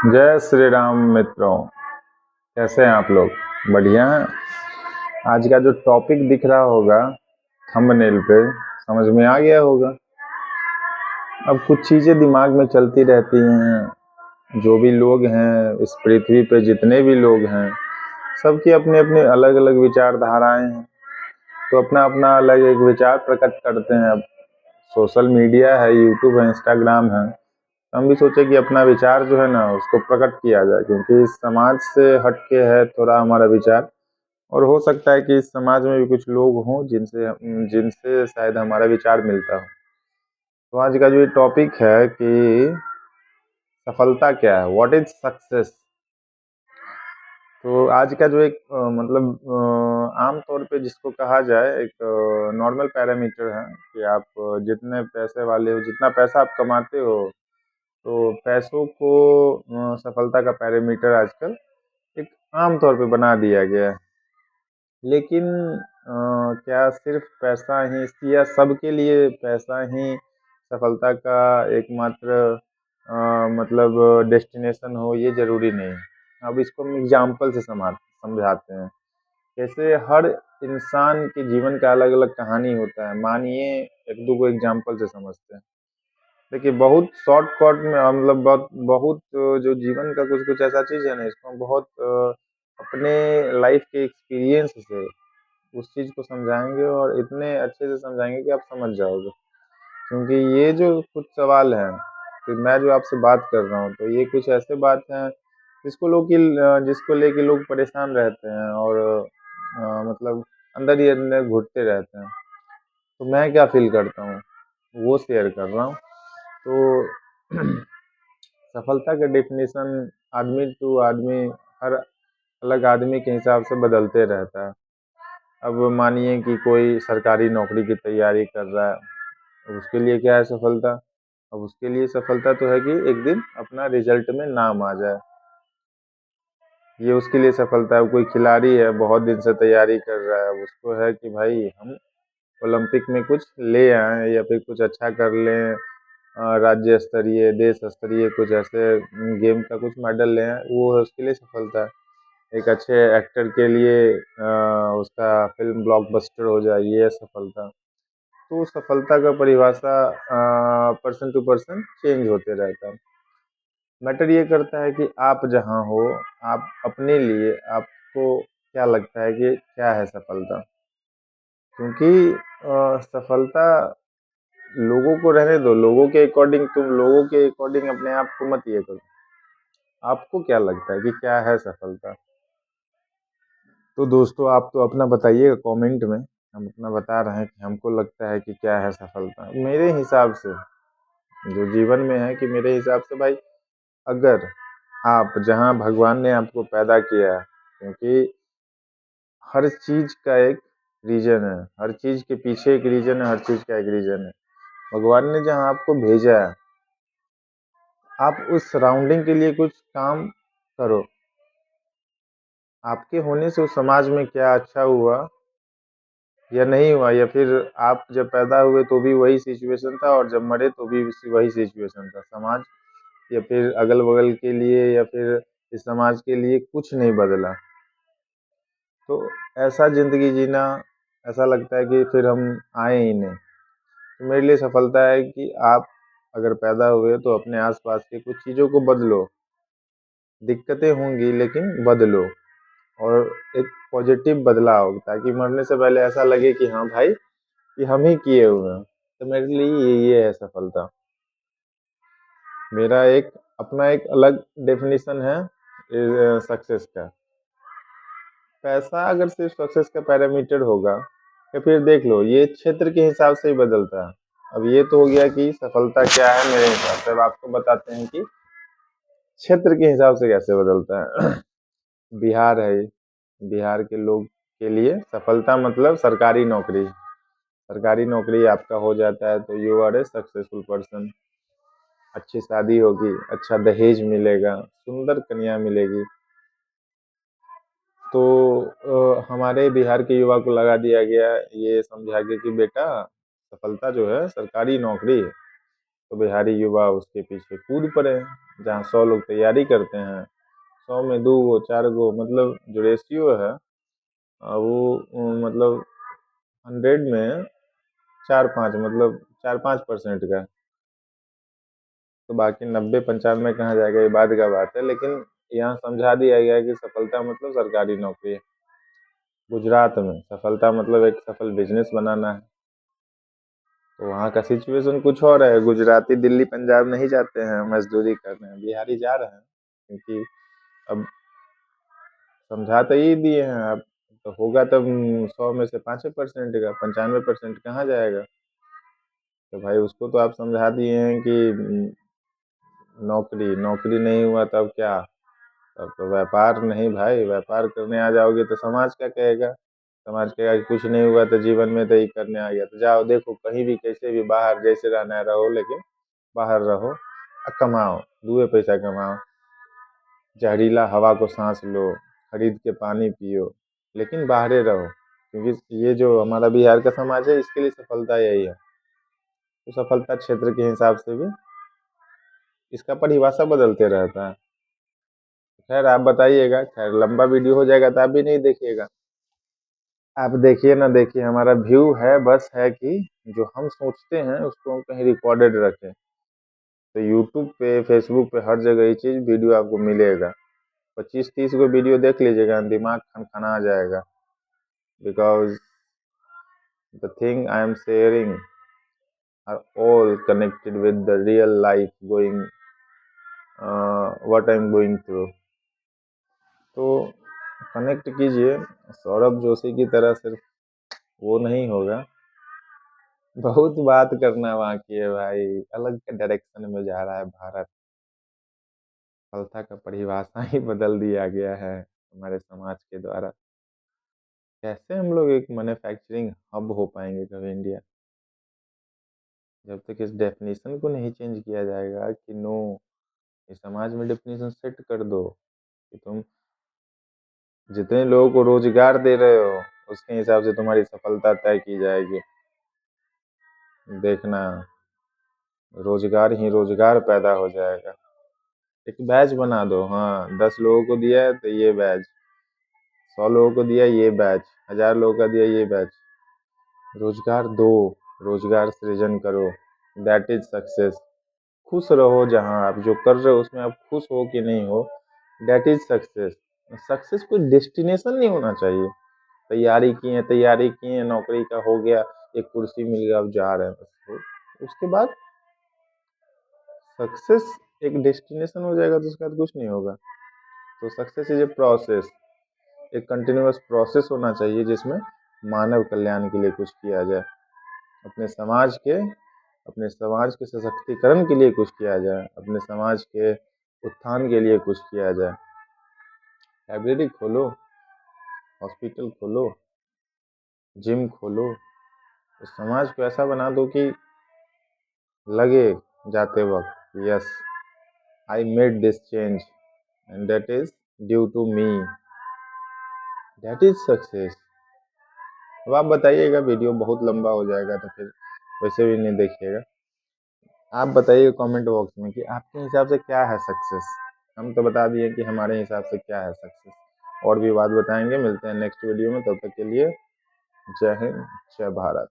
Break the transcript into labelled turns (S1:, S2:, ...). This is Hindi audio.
S1: जय श्री राम मित्रों। कैसे हैं आप लोग? बढ़िया हैं। आज का जो टॉपिक दिख रहा होगा थंबनेल पे, समझ में आ गया होगा। अब कुछ चीज़ें दिमाग में चलती रहती हैं। जो भी लोग हैं इस पृथ्वी पे, जितने भी लोग हैं, सबकी अपने अपने अलग अलग विचारधाराएं हैं। तो अपना अपना अलग एक विचार प्रकट करते हैं। अब सोशल मीडिया है, यूट्यूब है, इंस्टाग्राम है, हम भी सोचे कि अपना विचार जो है ना उसको प्रकट किया जाए, क्योंकि इस समाज से हट के है थोड़ा हमारा विचार। और हो सकता है कि इस समाज में भी कुछ लोग हों जिनसे जिनसे शायद हमारा विचार मिलता हो। तो आज का जो ये टॉपिक है कि सफलता क्या है, व्हाट इज सक्सेस। तो आज का जो एक आम तौर पे जिसको कहा जाए, एक नॉर्मल पैरामीटर है कि आप जितने पैसे वाले हो, जितना पैसा आप कमाते हो, तो पैसों को सफलता का पैरामीटर आजकल एक आम तौर पे बना दिया गया है। लेकिन क्या सिर्फ पैसा ही या सबके लिए पैसा ही सफलता का एकमात्र मतलब डेस्टिनेशन हो, ये ज़रूरी नहीं है। अब इसको हम एग्जाम्पल से समझाते हैं। जैसे हर इंसान के जीवन का अलग अलग कहानी होता है। मानिए एक दो को एग्जाम्पल से समझते हैं। देखिए, बहुत शॉर्टकट में मतलब बहुत बहुत जो जीवन का कुछ कुछ ऐसा चीज़ है ना, इसको हम बहुत अपने लाइफ के एक्सपीरियंस से उस चीज़ को समझाएंगे, और इतने अच्छे से समझाएंगे कि आप समझ जाओगे। क्योंकि ये जो कुछ सवाल हैं, फिर मैं जो आपसे बात कर रहा हूँ, तो ये कुछ ऐसे बात हैं जिसको लेके लोग परेशान रहते हैं, और मतलब अंदर ही अंदर घुटते रहते हैं। तो मैं क्या फील करता हूँ वो शेयर कर रहा हूँ। तो सफलता का डेफिनेशन आदमी टू आदमी, हर अलग आदमी के हिसाब से बदलते रहता है। अब मानिए कि कोई सरकारी नौकरी की तैयारी कर रहा है, अब उसके लिए क्या है सफलता? अब उसके लिए सफलता तो है कि एक दिन अपना रिजल्ट में नाम आ जाए, ये उसके लिए सफलता है। कोई खिलाड़ी है, बहुत दिन से तैयारी कर रहा है, अब उसको है कि भाई हम ओलंपिक में कुछ ले आएँ या फिर कुछ अच्छा कर लें, राज्य स्तरीय, देश स्तरीय कुछ ऐसे गेम का कुछ मेडल ले आएँ, वो है उसके लिए सफलता है। एक अच्छे एक्टर के लिए उसका फ़िल्म ब्लॉकबस्टर हो जाए, ये है सफलता। तो सफलता का परिभाषा पर्सन टू पर्सन चेंज होते रहता है। मैटर ये करता है कि आप जहाँ हो, आप अपने लिए आपको क्या लगता है कि क्या है सफलता? क्योंकि सफलता लोगों को रहने दो, लोगों के अकॉर्डिंग अपने आप को मत ये करो। आपको क्या लगता है कि क्या है सफलता? तो दोस्तों, आप तो अपना बताइएगा कमेंट में। हम अपना बता रहे हैं कि हमको लगता है कि क्या है सफलता। मेरे हिसाब से जो जीवन में है कि मेरे हिसाब से भाई, अगर आप जहाँ भगवान ने आपको पैदा किया है, क्योंकि हर चीज़ का एक रीज़न है, हर चीज़ के पीछे एक रीज़न है, हर चीज़ का एक रीज़न है। भगवान ने जहाँ आपको भेजा है, आप उस सराउंडिंग के लिए कुछ काम करो। आपके होने से उस समाज में क्या अच्छा हुआ या नहीं हुआ, या फिर आप जब पैदा हुए तो भी वही सिचुएशन था, और जब मरे तो भी वही सिचुएशन था। समाज या फिर अगल-बगल के लिए या फिर इस समाज के लिए कुछ नहीं बदला। तो ऐसा ज़िंदगी जीना, ऐसा लगता है कि फिर हम आए ही नहीं। तो मेरे लिए सफलता है कि आप अगर पैदा हुए तो अपने आस-पास की कुछ चीज़ों को बदलो। दिक्कतें होंगी लेकिन बदलो, और एक पॉजिटिव बदलाव, ताकि मरने से पहले ऐसा लगे कि हाँ भाई, ये हम ही किए हुए हैं। तो मेरे लिए ये है सफलता। मेरा एक अपना एक अलग डेफिनेशन है सक्सेस का। पैसा अगर सिर्फ सक्सेस का पैरामीटर होगा, तो फिर देख लो ये क्षेत्र के हिसाब से ही बदलता है। अब ये तो हो गया कि सफलता क्या है मेरे हिसाब से। अब आपको बताते हैं कि क्षेत्र के हिसाब से कैसे बदलता है। बिहार है, बिहार के लोग के लिए सफलता मतलब सरकारी नौकरी। सरकारी नौकरी आपका हो जाता है तो you are a successful person. अच्छी शादी होगी, अच्छा दहेज मिलेगा, सुंदर कन्या मिलेगी। तो हमारे बिहार के युवा को लगा दिया गया ये समझा के कि बेटा, सफलता जो है सरकारी नौकरी है। तो बिहारी युवा उसके पीछे कूद पड़े हैं। जहाँ 100 लोग तैयारी करते हैं, 100 में 2 गो 4 गो, मतलब जो रेशियो है वो मतलब 100 में 4-5, मतलब 4-5% का। तो बाकी 90-95 कहाँ जाएगा, ये बाद का बात है। लेकिन यहाँ समझा दिया गया है कि सफलता मतलब सरकारी नौकरी है। गुजरात में सफलता मतलब एक सफल बिजनेस बनाना है। तो वहाँ का सिचुएशन कुछ और है। गुजराती दिल्ली पंजाब नहीं जाते हैं मजदूरी करने, बिहारी जा रहे हैं, क्योंकि अब समझा तो ये दिए हैं। अब तो होगा तब 100 में से 5% का, 95% कहाँ जाएगा। तो भाई उसको तो आप समझा दिए हैं कि नौकरी नौकरी नहीं हुआ तब क्या, तब तो व्यापार नहीं भाई, व्यापार करने आ जाओगे तो समाज क्या कहेगा। समाज कहेगा कि कुछ नहीं हुआ तो जीवन में तो ये करने आ गया। तो जाओ देखो कहीं भी कैसे भी बाहर जैसे रहना है रहो, लेकिन बाहर रहो और कमाओ, 2 पैसा कमाओ, जहरीला हवा को सांस लो, खरीद के पानी पियो, लेकिन बाहरे रहो। क्योंकि ये जो हमारा बिहार का समाज है इसके लिए सफलता यही है। तो सफलता क्षेत्र के हिसाब से भी इसका परिभाषा बदलते रहता है। खैर आप बताइएगा, खैर लंबा वीडियो हो जाएगा तो आप भी नहीं देखिएगा। आप देखिए ना देखिए, हमारा व्यू है बस है कि जो हम सोचते हैं उसको हम कहीं रिकॉर्डेड रखें। तो यूट्यूब पे, फेसबुक पे, हर जगह ये चीज़ वीडियो आपको मिलेगा। 25-30 को वीडियो देख लीजिएगा, दिमाग खनखना जाएगा। Because the thing I am sharing are all connected with the real life going what I'm going through। तो कनेक्ट कीजिए। सौरभ जोशी की तरह सिर्फ वो नहीं होगा, बहुत बात करना बाकी है भाई। अलग डायरेक्शन में जा रहा है भारत। सफलता का परिभाषा ही बदल दिया गया है हमारे समाज के द्वारा। कैसे हम लोग एक मैन्युफैक्चरिंग हब हो पाएंगे कभी इंडिया, जब तक इस डेफिनेशन को नहीं चेंज किया जाएगा कि नो, इस समाज में डेफिनेशन सेट कर दो कि तुम जितने लोगों को रोजगार दे रहे हो उसके हिसाब से तुम्हारी सफलता तय की जाएगी। देखना, रोजगार ही रोजगार पैदा हो जाएगा। एक बैच बना दो, हाँ 10 लोगों को दिया है तो ये बैच, 100 लोगों को दिया ये बैच, 1000 लोगों का दिया ये बैच। रोजगार दो, रोजगार सृजन करो, दैट इज सक्सेस। खुश रहो जहाँ आप जो कर रहे हो उसमें आप खुश हो कि नहीं हो, दैट इज सक्सेस। सक्सेस कोई डेस्टिनेशन नहीं होना चाहिए। तैयारी की है, नौकरी का हो गया, एक कुर्सी मिल गया, अब जा रहे हैं बस। उसके बाद सक्सेस एक डेस्टिनेशन हो जाएगा तो उसके बाद कुछ नहीं होगा। तो सक्सेस इज ए प्रोसेस, एक कंटिन्यूअस प्रोसेस होना चाहिए जिसमें मानव कल्याण के लिए कुछ किया जाए, अपने समाज के अपने समाज के सशक्तिकरण के लिए कुछ किया जाए, अपने समाज के उत्थान के लिए कुछ किया जाए। लाइब्रेरी खोलो, हॉस्पिटल खोलो, जिम खोलो, तो समाज को ऐसा बना दो कि लगे जाते वक्त, yes I made this change and that is due to me, that is success. अब आप बताइएगा, वीडियो बहुत लंबा हो जाएगा तो फिर वैसे भी नहीं देखिएगा। आप बताइए कमेंट बॉक्स में कि आपके हिसाब से क्या है सक्सेस। हम तो बता दिए कि हमारे हिसाब से क्या है सक्सेस, और भी बात बताएंगे। मिलते हैं नेक्स्ट वीडियो में, तब तक के लिए जय हिंद, जय भारत।